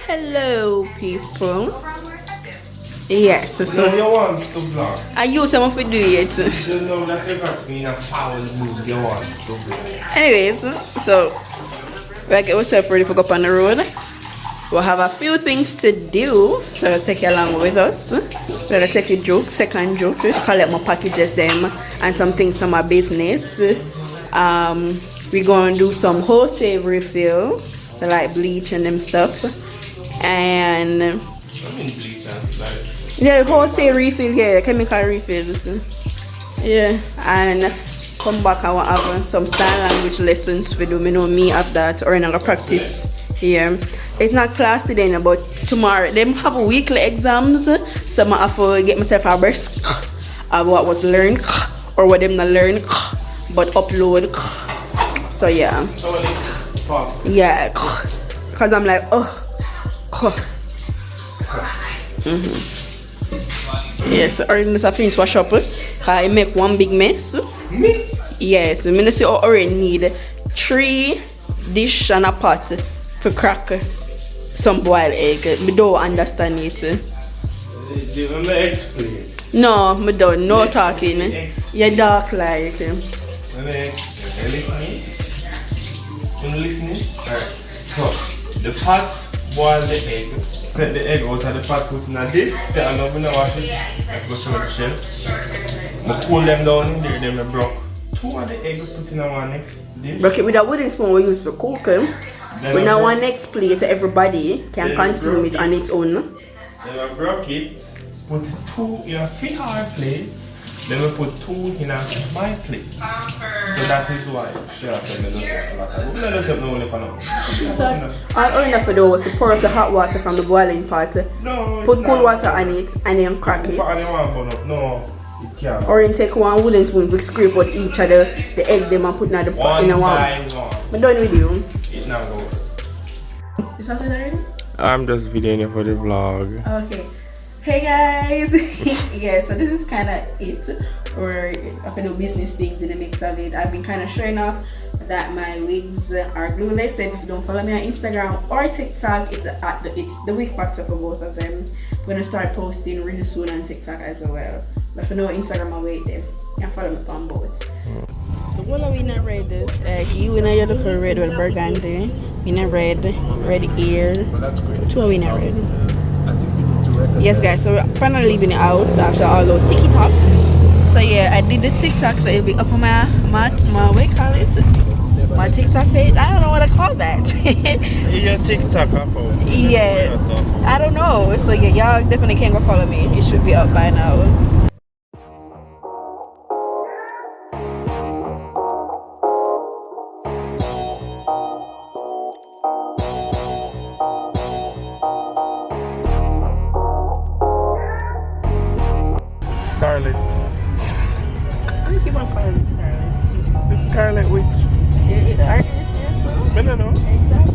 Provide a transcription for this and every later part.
Hello, people. Yes, so you want to vlog. I use some of it do it. You know that if me in a power move, you want to vlog. Anyways, so we're getting ourselves ready for go up on the road. We'll have a few things to do, so let's take you along with us. We're gonna take a joke, second joke, to collect my packages them and some things from my business. We're gonna do some wholesale refill, so like bleach and them stuff. And I mean bleach and like yeah, wholesale refill, yeah, chemical refills. Yeah, and come back and want have some sign language lessons for do. Me know me have that, or I'm gonna practice here. It's not class today, but tomorrow them have weekly exams, so I have to get myself a burst of what was learned or what them not learned, but upload. So yeah, yeah, cause I'm like yeah, so Orain just have to wash up. I make one big mess. me. Yes, I mean see how Orain need 3 dish and a pot to crack some boiled egg. Me don't understand it. Let me explain. No, me don't. No talking. You're dark like. Let me explain. You listening? You listening? Alright. So the pot boil the egg. Take the egg out of the pot, put in this. Say I'm not gonna wash it. I go show the shell. I cool them down in there, then I broke 2 of the egg, put in one next dish. Broke it with a wooden spoon we use to cook them. We now one next plate so everybody can consume it on its own. Then I broke it, put 2 in a fit hard plate. Then we put 2 in a my plate. So that is why she has said we don't have no So all Orain have to do was to pour off the hot water from the boiling pot. No, Put cool water on it and then crack it. No, it can't. Orain take one wooden spoon, we scrape out each of the egg them and put in the pot in a one. I'm done with you. It now go. You started already? I'm just videoing you for the vlog. Okay. Hey guys! Yeah, so this is kind of it. Or I do business things in the mix of it. I've been kind of showing off that my wigs are glueless. And if you don't follow me on Instagram or TikTok, it's the wig factor for both of them. I'm gonna start posting really soon on TikTok as well. But if you know Instagram, I'll wait there. You can follow me on both. The one of we in a red, like you in a yellow for red with burgundy. In a red ear. 2 are in a red. Yes guys, so we're finally leaving it out after all those TikTok. So yeah, I did the TikTok, so it'll be up on my what you call it? My TikTok page. I don't know what to call that. Your TikTok account. Yeah. I don't know. So yeah, y'all definitely can go follow me. It should be up by now. Scarlet. Why do you keep on calling me Scarlet? The Scarlet Witch. Are you serious? I don't know. Exactly.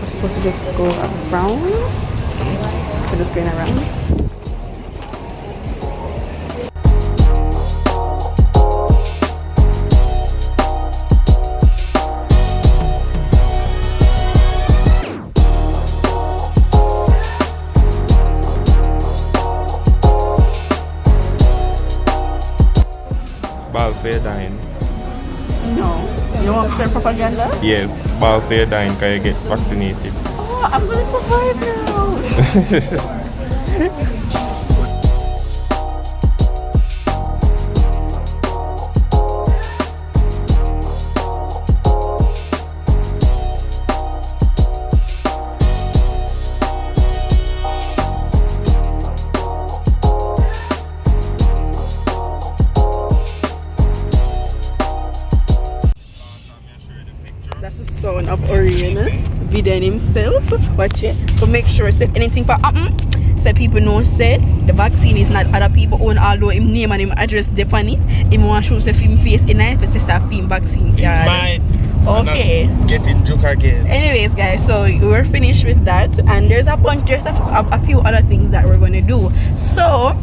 Supposed to just go around. We're just going around. Ball say dying. No. You want fair propaganda? Yes, ball say you're dying because you get vaccinated. Oh, I'm gonna survive now. That's the sound of Orain videoing himself. Watch it. To make sure say anything for happen, so people know say the vaccine is not other people own, although him name and him address different it. Him want show say him face in it, for say him vaccine card. It's mine. Okay. Getting joke again. Anyways, guys, so we're finished with that, and there's a few other things that we're gonna do. So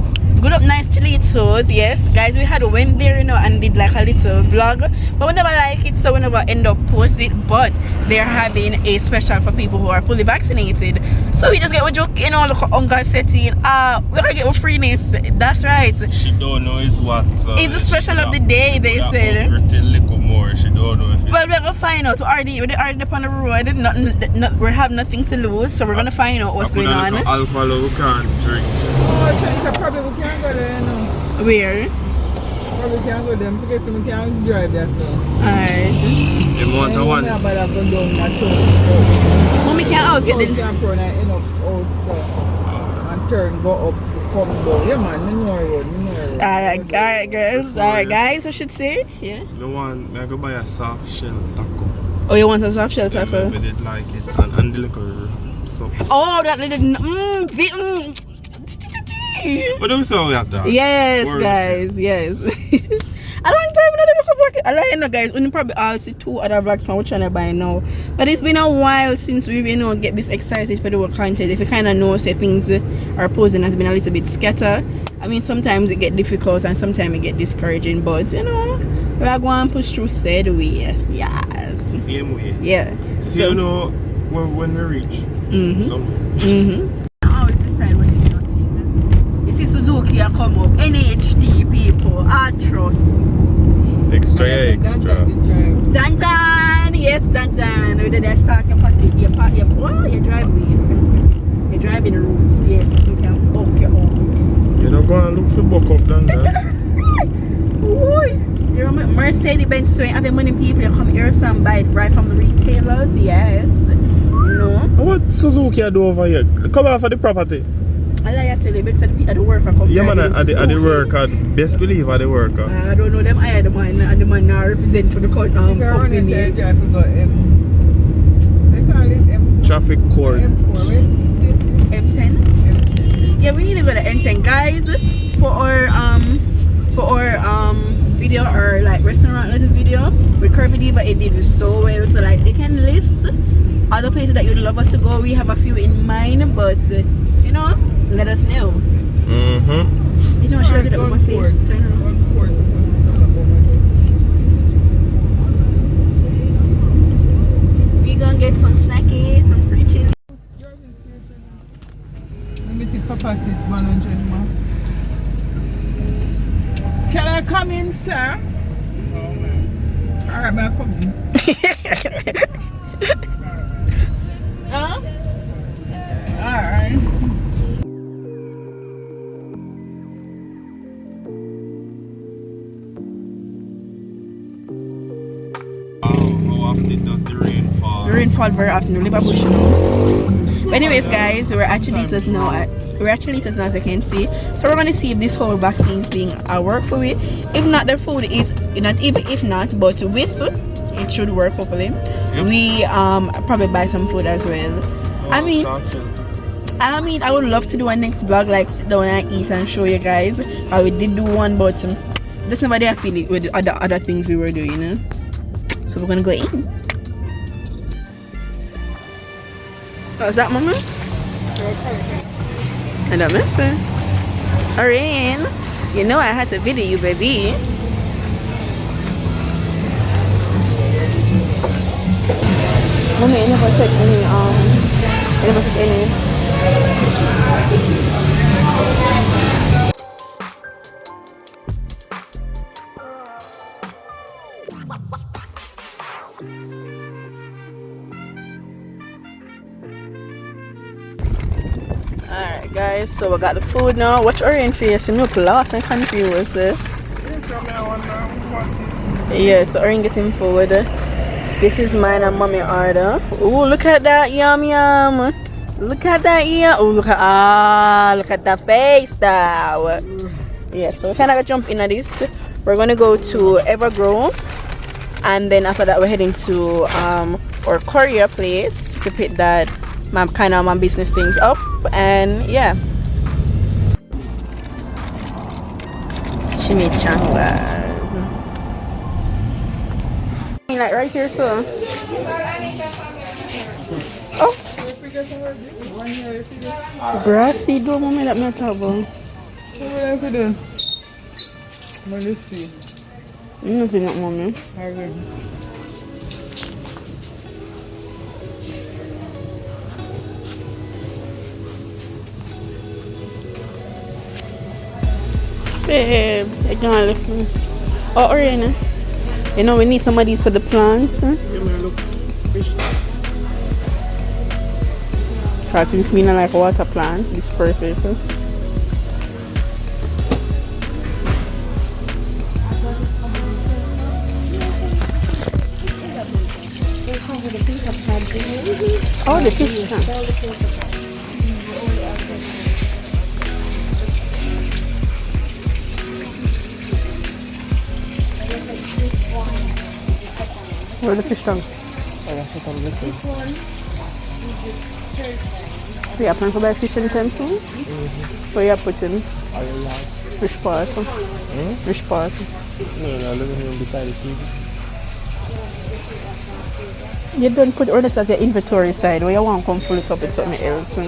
good up nice chilitos. Yes guys, we had went there, you know, and did like a little vlog, but we never like it, so we never end up post it. But they're having a special for people who are fully vaccinated, so we just get a joke, you know, look at Uncle setting. We're gonna get a freeness. That's right, she don't know is what, so it's the special of the day, they said. More. She don't know if it's... Well, we're gonna find out. We're already up on the road. We have nothing to lose, so we're gonna find out what's going on. Alcohol we can't drink. Oh, Shadeka, probably we can't go there, you know. Where? Probably can't go there because we can't drive there, so. Alright. They want a one. Mommy can't out get the... can't turn and end up out, so. And turn, go up, come down. Yeah, man, me know road. Alright, guys, I should say. Yeah. I go buy a soft shell taco. Oh, you want a soft shell taco? I did like it. And the little so. Oh, that little What do we say we have that? Yes, guys, yes. A long time I never vlog. I like, you know, guys, we probably all see 2 other vlogs from which one I buy now. But it's been a while since we, you know, get this excited for the content. If you kind of know, say things are posing has been a little bit scattered. I mean, sometimes it get difficult and sometimes it get discouraging, but you know, we're going to push through said way. Yes. Same way. Yeah. So, you know, when we reach somewhere. I always decide what is nothing. You see Suzuki I come up, NHD people, Atros. Extra. Dantan, yes, Dantan. With the start your pocket, your driveways, your driving routes, yes, so you can buck your own. You know, go and look for buck up down there. You know, Mercedes-Benz, so you have the money people, you come here some buy it right from the retailers, yes. No. What Suzuki I do over here? Come out for the property. I like to tell you, because the worker come. Yeah, man, at the worker, best believe at the worker. I don't know them, I had the man, and the man now represent for the company. Say drive to go they call it M4. Traffic court. M10? Yeah, we need to go to M10, guys, for our video, or like restaurant little video with Kirby Diva. It did so well, so like they can list other places that you'd love us to go. We have a few in mind, but you know, let us know. You know, should I do that with my face? Turn around. We gonna get some snackies, some free chili. Limited capacity 100 man. Can I come in, sir? Alright, man, come in. Huh? Alright. How often does the rain fall? The rain fall very often, we live a bush, you know. But anyways, guys, we're actually just now as you can see. So we're gonna see if this whole vaccine thing work for it. If not, the food is not, even if not, but with it should work hopefully. Yep. We probably buy some food as well. I mean, I would love to do a next vlog, like sit down and eat and show you guys. We did do one, but just never did feel it with the other things we were doing, you know? So we're gonna go in. What's that, mama? I don't miss it. Orain, you know I had to video you, baby. Mommy, I never check any, I never check any. Alright guys, so we got the food now. Watch Orain face, you look lost and confused. Yeah, so Orain getting food. This is mine and mommy order. Oh, look at that, yum yum. Look at that, yeah. Oh, look at that face now. Yeah, so we kind of jump into this. We're gonna go to Evergrow, and then after that we're heading to our courier place to pick that my business things up. And yeah, chimichangas. Like right here, so. Oh. Brassy, do mommy that me talk about. Let's see. You don't see that, mommy. Okay. Babe, I can't lift me. Oh, Orain, you know we need some of these for the plants. You may look fish. Because since me not like water plant, this is perfect. Oh, the fish tank. Where are the fish tanks? Oh, that's what I'm looking for. We are planning to buy fish utensil. So you are putting I will like. fish pot. Fish pot. No, living here beside the TV. You don't put all this as your inventory side where you want to come full it up with something else.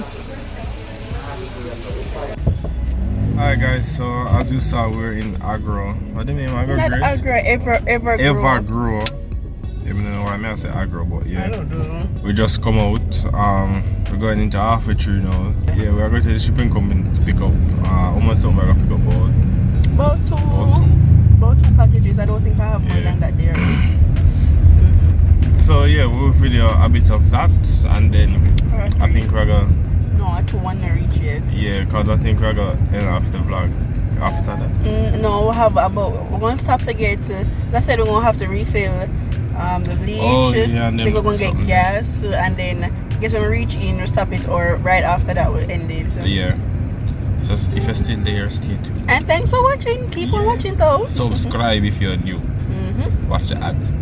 Alright guys, so as you saw we're in Agro. What do you mean Agro? Not agro, ever grow. Even though I may say Agro, but yeah. I don't know. We just come out. We're going into halfway through now. Yeah, we are going to the shipping company to pick up. Almost we're going to pick up About two packages. I don't think I have more than that there. So yeah, we'll video a bit of that, and then I think we're gonna. No, I don't want to reach yet. Yeah, cause I think we're gonna end off the vlog after that. No, we'll have about one stop to get. I said we're gonna have to refill the bleach. Oh, yeah, and then we're gonna get gas, and then I guess when we reach in, we'll stop it, or right after that we'll end it. Yeah. So if you're still there, stay tuned. And thanks for watching. Keep on watching though. Subscribe if you're new. Watch the ads.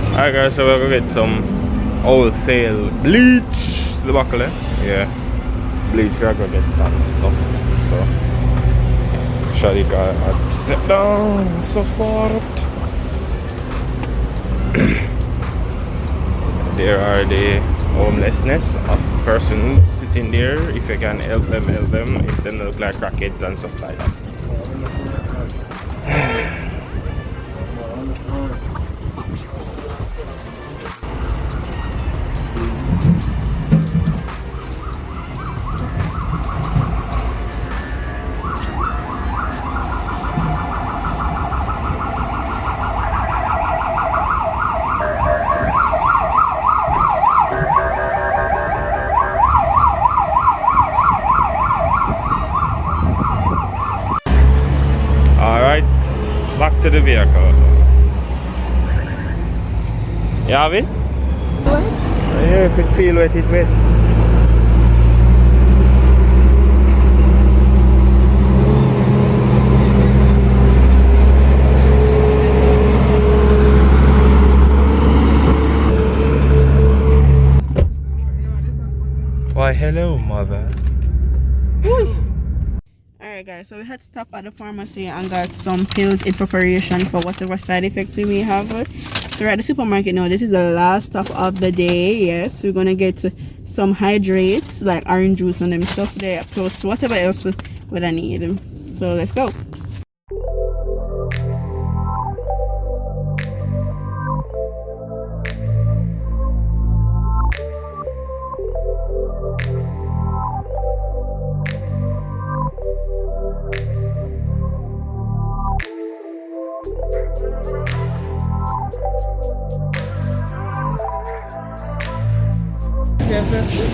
Alright guys, so we're gonna get some wholesale bleach. The buckle, eh? Yeah. Bleach, we're gonna get that stuff. So Shadeka had step down so forth. There are the homelessness of persons sitting there. If you can help them, help them. If they look like crackheads and stuff like that. Back to the vehicle. You have it? What? Yeah, if it feel wet, it wet. Why, hello, mother. Alright guys, so we had to stop at the pharmacy and got some pills in preparation for whatever side effects we may have. So we're at the supermarket now. This is the last stop of the day. Yes, we're gonna get some hydrates like orange juice and them stuff there, plus whatever else would I need. So let's go. Yes, that's it.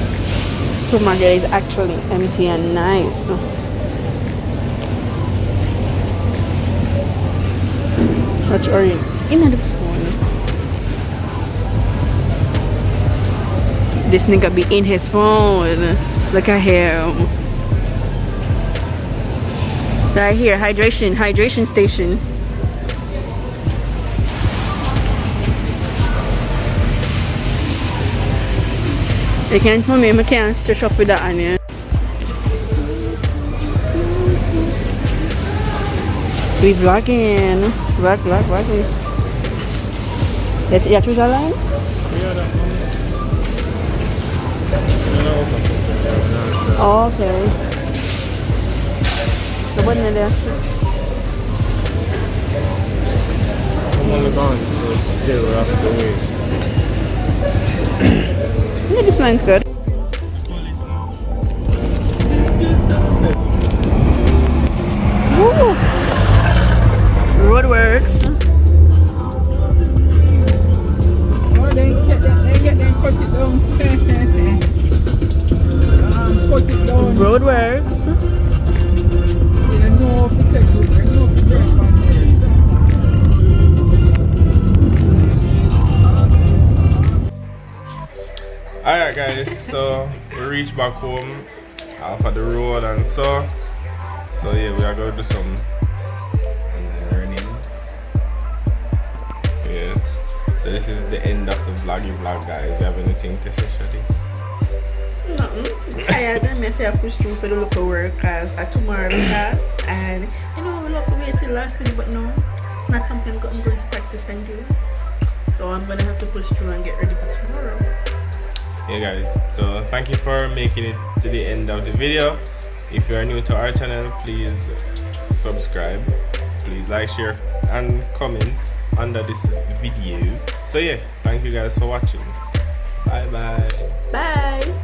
Supermarket is actually empty and nice. Watch Orain in the phone. This nigga be in his phone. Look at him. Right here, hydration station. You can't tell me I can't stretch up with that onion. We vlogging. Vlogging. Let's choose a line? Oh, okay. The button is there. I'm on the gone, so it's still off the way. Yeah, this line's good. Woo! Roadworks. Oh, they get them cut it down. Cut it down. Roadworks. You know if you take it, you know if you break on there. Alright guys, so we reached back home off of the road and so yeah, we are going to do some learning. Yeah. So this is the end of the vlog guys. You have anything to say, Shadi? Nothing. Tired and me feel push through for the local work cause at tomorrow class and you know we love to wait till last minute but no, it's not something I'm going to practice and do. So I'm gonna have to push through and get ready for tomorrow. Yeah guys, so thank you for making it to the end of the video. If you are new to our channel, please subscribe, please like, share and comment under this video. So yeah, thank you guys for watching. Bye. Bye.